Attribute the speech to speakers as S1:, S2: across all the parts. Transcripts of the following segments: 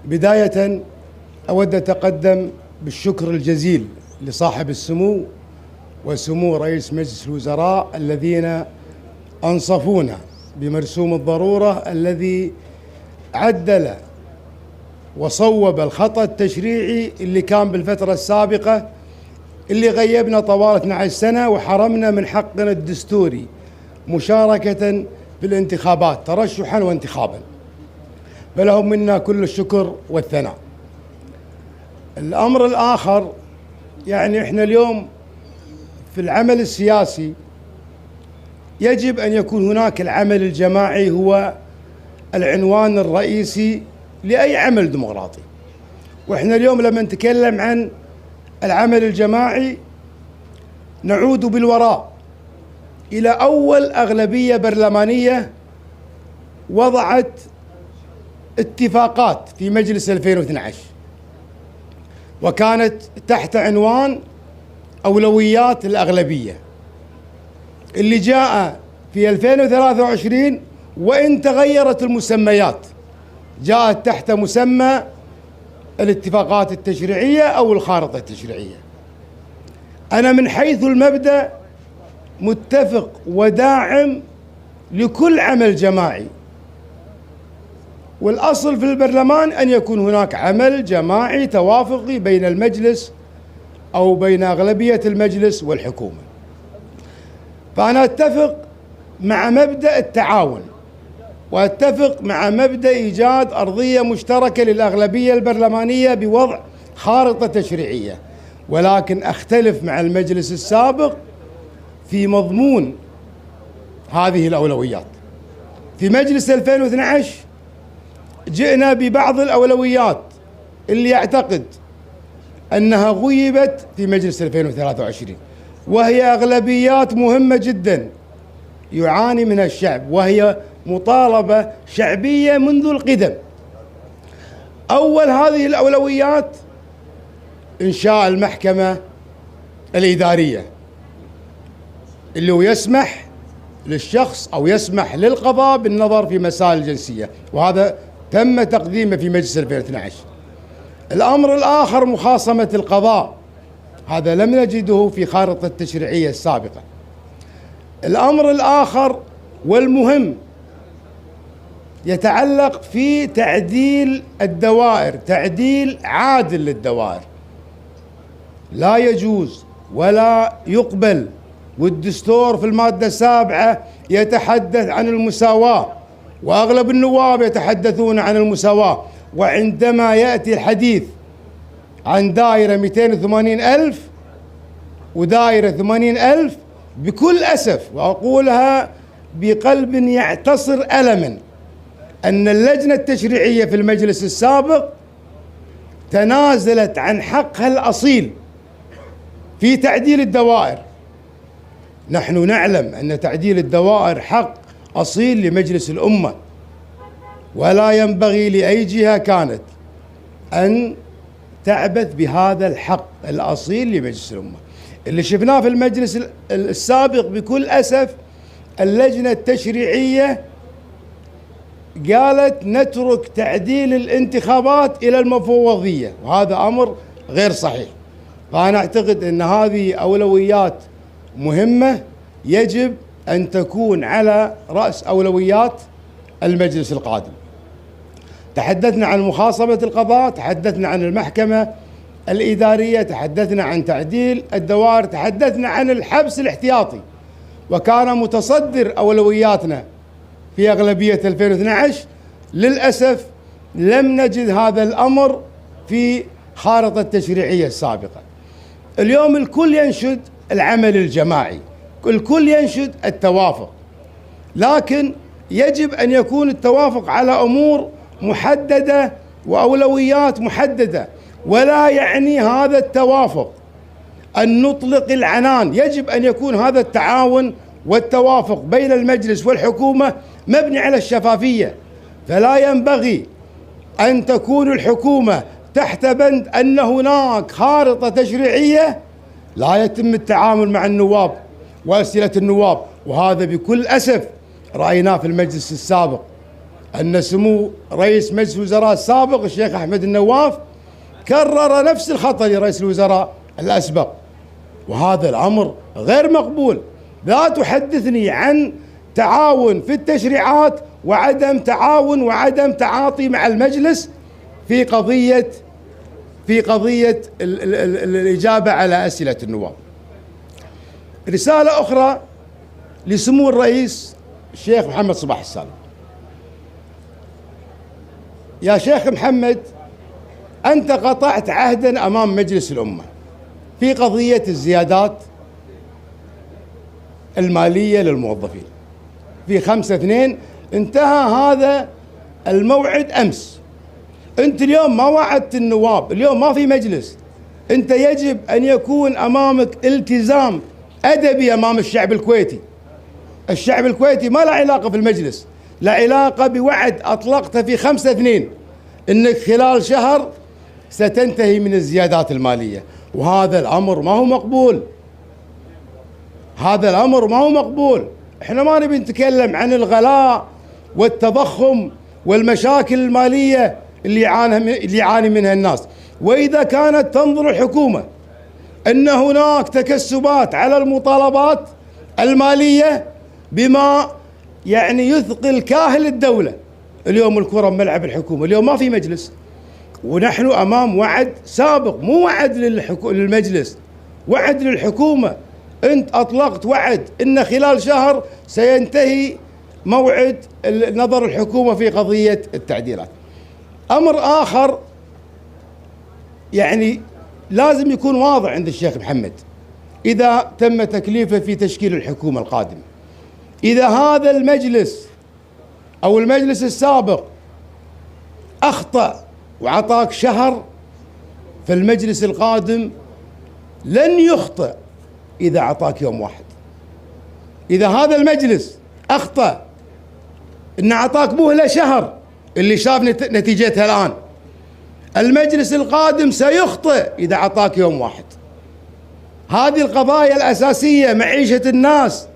S1: بداية أود أتقدم بالشكر الجزيل لصاحب السمو وسمو رئيس مجلس الوزراء الذين أنصفونا بمرسوم الضرورة الذي عدل وصوب الخطأ التشريعي اللي كان بالفترة السابقة، اللي غيبنا طوال 12 سنة وحرمنا من حقنا الدستوري مشاركة بالانتخابات ترشحا وانتخابا، فلهم منا كل الشكر والثناء. الأمر الآخر، يعني إحنا اليوم في العمل السياسي يجب أن يكون هناك العمل الجماعي هو العنوان الرئيسي لأي عمل ديمقراطي. وإحنا اليوم لما نتكلم عن العمل الجماعي نعود بالوراء إلى أول أغلبية برلمانية وضعت اتفاقات في مجلس 2012، وكانت تحت عنوان أولويات الأغلبية، اللي جاء في 2023 وإن تغيرت المسميات جاءت تحت مسمى الاتفاقات التشريعية أو الخارطة التشريعية. أنا من حيث المبدأ متفق وداعم لكل عمل جماعي، والأصل في البرلمان أن يكون هناك عمل جماعي توافقي بين المجلس أو بين أغلبية المجلس والحكومة. فأنا أتفق مع مبدأ التعاون، وأتفق مع مبدأ إيجاد أرضية مشتركة للأغلبية البرلمانية بوضع خارطة تشريعية، ولكن أختلف مع المجلس السابق في مضمون هذه الأولويات. في مجلس 2012 جئنا ببعض الأولويات اللي يعتقد أنها غيبت في مجلس 2023، وهي أغلبيات مهمة جدا يعاني منها الشعب، وهي مطالبة شعبية منذ القدم. أول هذه الأولويات إنشاء المحكمة الإدارية، اللي هو يسمح للشخص أو يسمح للقضاء بالنظر في مسائل الجنسية، وهذا تم تقديمه في مجلس 2012. الأمر الآخر مخاصمة القضاء، هذا لم نجده في خارطة التشريعية السابقة. الأمر الآخر والمهم يتعلق في تعديل الدوائر، تعديل عادل للدوائر. لا يجوز ولا يقبل، والدستور في المادة 7 يتحدث عن المساواة، وأغلب النواب يتحدثون عن المساواة، وعندما يأتي الحديث عن دائرة 280,000 ودائرة 80,000 بكل أسف، وأقولها بقلب يعتصر ألما، أن اللجنة التشريعية في المجلس السابق تنازلت عن حقها الأصيل في تعديل الدوائر. نحن نعلم أن تعديل الدوائر حق أصيل لمجلس الأمة، ولا ينبغي لأي جهة كانت أن تعبث بهذا الحق الأصيل لمجلس الأمة. اللي شفناه في المجلس السابق بكل أسف، اللجنة التشريعية قالت نترك تعديل الانتخابات إلى المفوضية، وهذا أمر غير صحيح. فأنا أعتقد أن هذه أولويات مهمة يجب أن تكون على رأس أولويات المجلس القادم. تحدثنا عن مخاصمة القضاء، تحدثنا عن المحكمة الإدارية، تحدثنا عن تعديل الدوائر، تحدثنا عن الحبس الاحتياطي، وكان متصدر أولوياتنا في أغلبية 2012. للأسف لم نجد هذا الأمر في خارطة التشريعية السابقة. اليوم الكل ينشد العمل الجماعي، الكل ينشد التوافق، لكن يجب أن يكون التوافق على أمور محددة وأولويات محددة، ولا يعني هذا التوافق أن نطلق العنان. يجب أن يكون هذا التعاون والتوافق بين المجلس والحكومة مبني على الشفافية، فلا ينبغي أن تكون الحكومة تحت بند أن هناك خارطة تشريعية لا يتم التعامل مع النواب وأسئلة النواب، وهذا بكل أسف رأيناه في المجلس السابق. أن سمو رئيس مجلس الوزراء السابق الشيخ أحمد النواف كرر نفس الخطأ لرئيس الوزراء الأسبق، وهذا الأمر غير مقبول. لا تحدثني عن تعاون في التشريعات وعدم تعاون وعدم تعاطي مع المجلس في قضية الإجابة على أسئلة النواب. رسالة أخرى لسمو الرئيس الشيخ محمد صباح السالم. يا شيخ محمد، أنت قطعت عهدا أمام مجلس الأمة في قضية الزيادات المالية للموظفين في 5/2. انتهى هذا الموعد أمس. أنت اليوم ما وعدت النواب، اليوم ما في مجلس. أنت يجب أن يكون أمامك التزام أدبي أمام الشعب الكويتي. الشعب الكويتي ما له علاقة في المجلس، له علاقة بوعد أطلقته في 5/2 أنك خلال شهر ستنتهي من الزيادات المالية، وهذا الأمر ما هو مقبول. هذا الأمر ما هو مقبول. احنا ما نبي نتكلم عن الغلاء والتضخم والمشاكل المالية اللي يعاني منها الناس. وإذا كانت تنظر الحكومة أن هناك تكسبات على المطالبات المالية بما يعني يثقل كاهل الدولة، اليوم الكرة بملعب الحكومة، اليوم ما في مجلس، ونحن أمام وعد سابق، مو وعد للمجلس، وعد للحكومة. أنت أطلقت وعد أن خلال شهر سينتهي موعد نظر الحكومة في قضية التعديلات. أمر آخر يعني لازم يكون واضح عند الشيخ محمد إذا تم تكليفه في تشكيل الحكومة القادمة. إذا هذا المجلس أو المجلس السابق أخطأ وعطاك شهر، فالمجلس القادم لن يخطئ إذا أعطاك يوم واحد. إذا هذا المجلس أخطأ إن أعطاك مهلة شهر اللي شاف نتيجتها الآن، المجلس القادم سيخطئ إذا أعطاك يوم واحد. هذه القضايا الأساسية، معيشة الناس،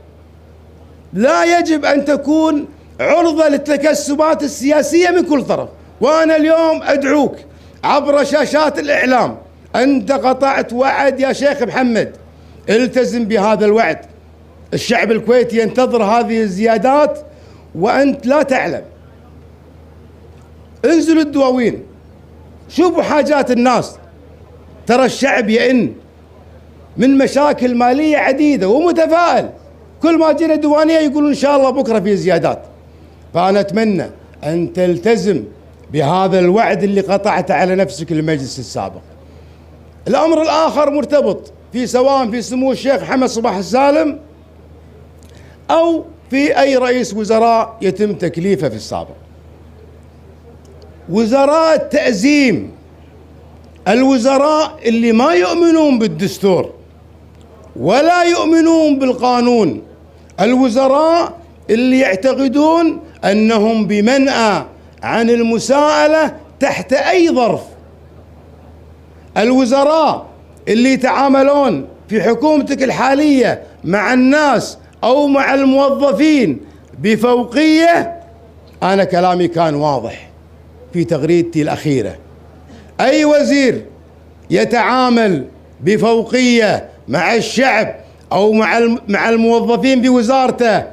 S1: لا يجب أن تكون عرضة للتكسبات السياسية من كل طرف. وأنا اليوم أدعوك عبر شاشات الإعلام، أنت قطعت وعد يا شيخ محمد، التزم بهذا الوعد. الشعب الكويتي ينتظر هذه الزيادات وأنت لا تعلم. انزلوا الدواوين، شوفوا حاجات الناس. ترى الشعب يئن من مشاكل مالية عديدة ومتفائل، كل ما جينا ديوانية يقولون إن شاء الله بكرة في زيادات. فأنا أتمنى أن تلتزم بهذا الوعد اللي قطعته على نفسك للمجلس السابق. الأمر الآخر مرتبط سواء في سمو الشيخ محمد صباح السالم أو في أي رئيس وزراء يتم تكليفه في السابق. وزراء التأزيم، الوزراء اللي ما يؤمنون بالدستور ولا يؤمنون بالقانون، الوزراء اللي يعتقدون أنهم بمنأى عن المساءلة تحت أي ظرف، الوزراء اللي يتعاملون في حكومتك الحالية مع الناس أو مع الموظفين بفوقية. أنا كلامي كان واضح في تغريدتي الأخيرة. أي وزير يتعامل بفوقية مع الشعب أو مع الموظفين بوزارته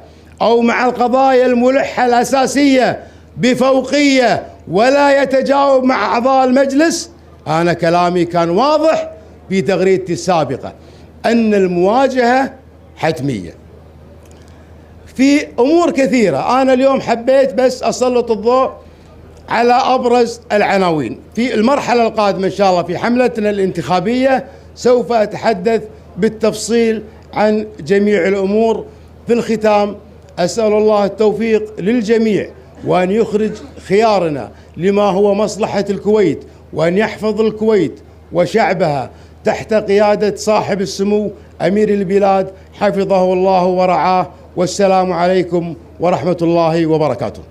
S1: أو مع القضايا الملحة الأساسية بفوقية ولا يتجاوب مع أعضاء المجلس، أنا كلامي كان واضح في تغريدتي السابقة أن المواجهة حتمية في أمور كثيرة. أنا اليوم حبيت بس أسلط الضوء على أبرز العناوين. في المرحلة القادمة إن شاء الله في حملتنا الانتخابية سوف أتحدث بالتفصيل عن جميع الأمور. في الختام أسأل الله التوفيق للجميع، وأن يخرج خيارنا لما هو مصلحة الكويت، وأن يحفظ الكويت وشعبها تحت قيادة صاحب السمو أمير البلاد حفظه الله ورعاه. والسلام عليكم ورحمة الله وبركاته.